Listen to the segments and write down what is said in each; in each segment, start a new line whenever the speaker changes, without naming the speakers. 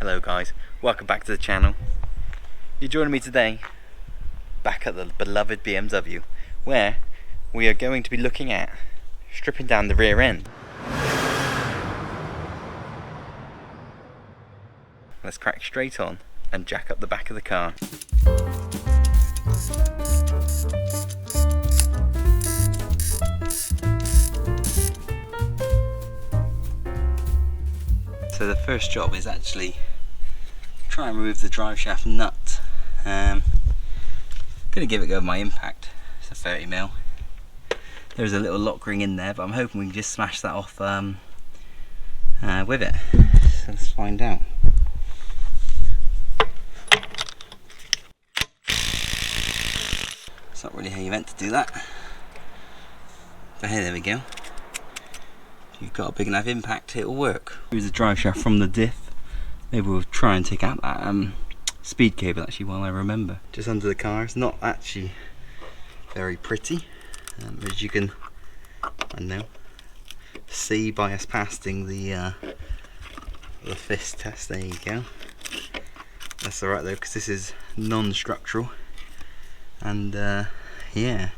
Hello guys, welcome back to the channel. You're joining me today back at the beloved BMW, where we are going to be looking at stripping down the rear end. Let's crack straight on and jack up the back of the car. So the first job is actually try and remove the drive shaft nut. Gonna give it a go with my impact. It's a 30mm. There's a little lock ring in there, but I'm hoping we can just smash that off with it. So let's find out. It's not really how you meant to do that. But hey, there we go. If you've got a big enough impact, it'll work. Here's the drive shaft from the diff. Maybe we'll try and take out that speed cable actually while I remember. Just under the car. It's not actually very pretty, as you can, I don't know, see by us passing the fist test. There you go. That's alright though, because this is non-structural and yeah,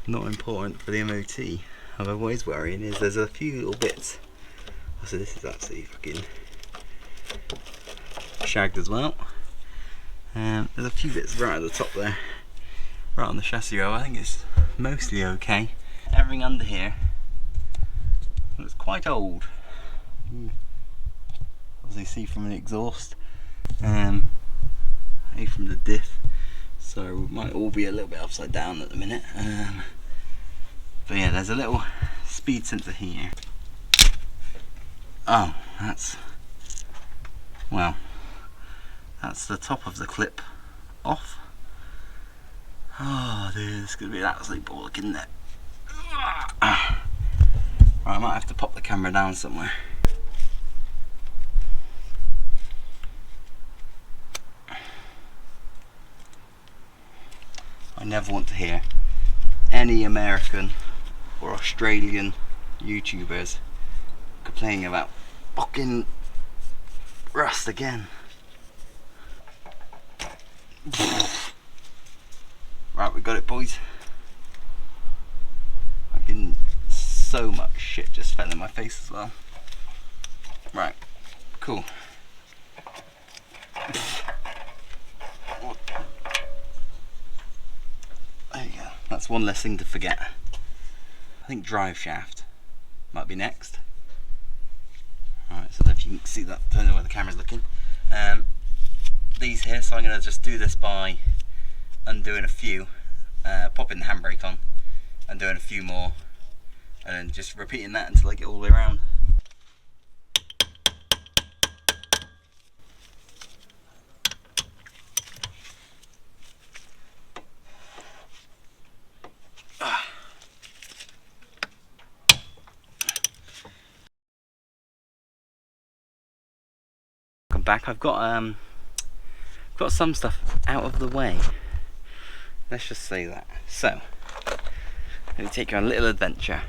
not important for the MOT. However, what is worrying is there's a few little bits. Oh, so this is absolutely fucking shagged as well. There's a few bits right at the top there, right on the chassis row. I think it's mostly okay. Everything under here looks quite old. Obviously see from the exhaust, from the diff, so it might all be a little bit upside down at the minute. But yeah, there's a little speed sensor here. Oh, that's the top of the clip off. Oh dude, it's gonna be an absolute bollock, isn't it? Right, I might have to pop the camera down somewhere. I never want to hear any American or Australian YouTubers complaining about fucking rust again. Right, we got it, boys. Fucking so much shit just fell in my face as well. Right, cool. There you go. That's one less thing to forget. I think drive shaft might be next. Alright, so if you can see that, I don't know where the camera's looking. These here, so I'm going to just do this by undoing a few, popping the handbrake on, and doing a few more, and then just repeating that until I get all the way around. Welcome back. I've got some stuff out of the way. Let's just say that. So, let me take you on a little adventure.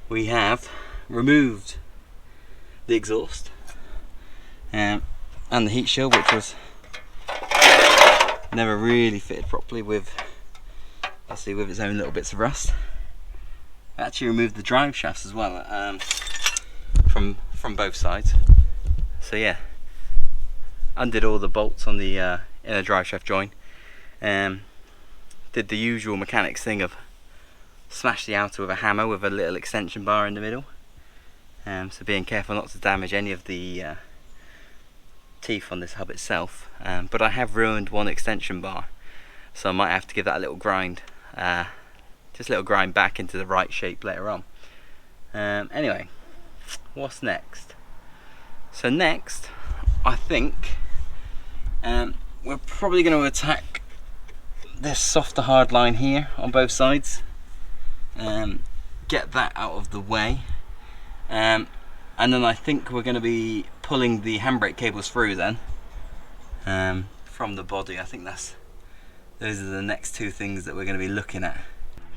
We have removed the exhaust and the heat shield, which was never really fitted properly with, let's see, with its own little bits of rust. I actually removed the drive shafts as well, from both sides. So yeah, undid all the bolts on the inner drive shaft joint. Did the usual mechanics thing of smash the outer with a hammer with a little extension bar in the middle. So being careful not to damage any of the teeth on this hub itself. But I have ruined one extension bar, so I might have to give that a little grind. Just a little grind back into the right shape later on. Anyway, what's next? So next, I think we're probably going to attack this softer hard line here on both sides, get that out of the way, and then I think we're going to be pulling the handbrake cables through then, from the body. I think those are the next two things that we're going to be looking at.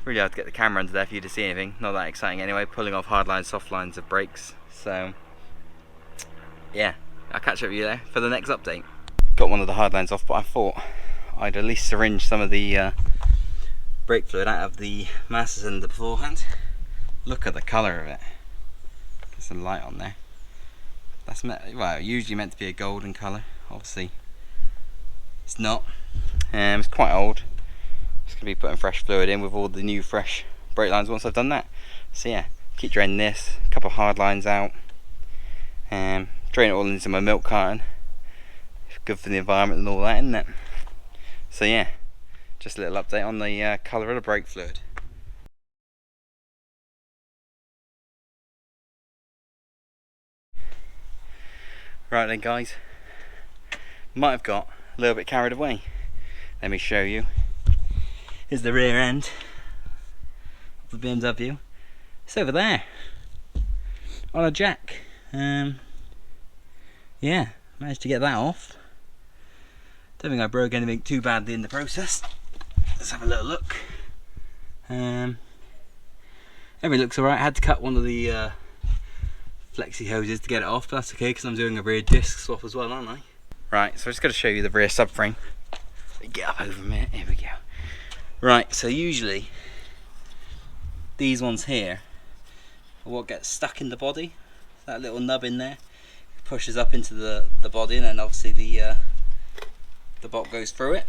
Really hard to get the camera under there for you to see anything, not that exciting anyway, pulling off hard lines, soft lines of brakes. So yeah, I'll catch up with you there for the next update. Got one of the hard lines off, but I thought I'd at least syringe some of the brake fluid out of the master cylinder beforehand. Look at the colour of it. Get some light on there. That's usually meant to be a golden colour. Obviously, it's not. It's quite old. Just gonna be putting fresh fluid in with all the new fresh brake lines once I've done that. So yeah, keep draining this. A couple of hard lines out. Drain it all into my milk carton. Good for the environment and all that, isn't it? So yeah, just a little update on the colour of the brake fluid. Right then guys, might have got a little bit carried away. Let me show you. Here's the rear end of the BMW. It's over there on a jack. Yeah, managed to get that off. Don't think I broke anything too badly in the process. Let's have a little look. Everything looks alright. I had to cut one of the flexi hoses to get it off, but that's okay because I'm doing a rear disc swap as well, aren't I? Right, so I'm just going to show you the rear subframe. Get up over a minute, here we go. Right, so usually these ones here are what gets stuck in the body. That little nub in there pushes up into the body, and then obviously the bolt goes through it.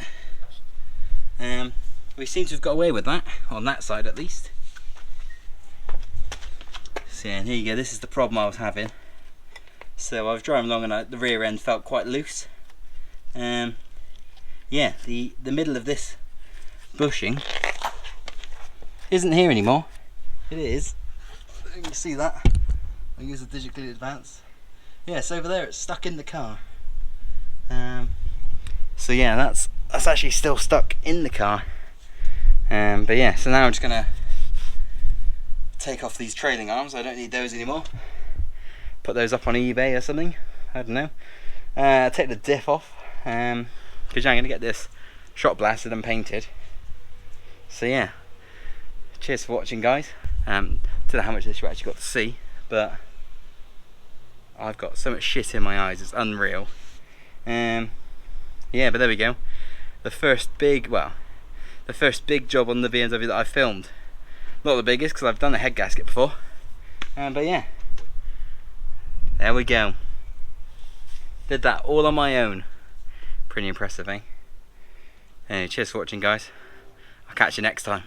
We seem to have got away with that, on that side at least. So yeah, and here you go, this is the problem I was having. So I was driving along and the rear end felt quite loose. Yeah, the middle of this bushing isn't here anymore. It is. You can see that. I use the digitally advanced. Yeah, it's over there. It's stuck in the car. So yeah, that's actually still stuck in the car. But yeah, so now I'm just gonna take off these trailing arms. I don't need those anymore. Put those up on eBay or something. I don't know. Take the diff off. Because I'm gonna get this shot blasted and painted. So yeah, cheers for watching, guys. Don't know how much of this you actually got to see, but I've got so much shit in my eyes, it's unreal. Yeah, but there we go. The first big job on the BMW that I filmed. Not the biggest, because I've done a head gasket before. But yeah, there we go. Did that all on my own. Pretty impressive, eh? Anyway, cheers for watching, guys. I'll catch you next time.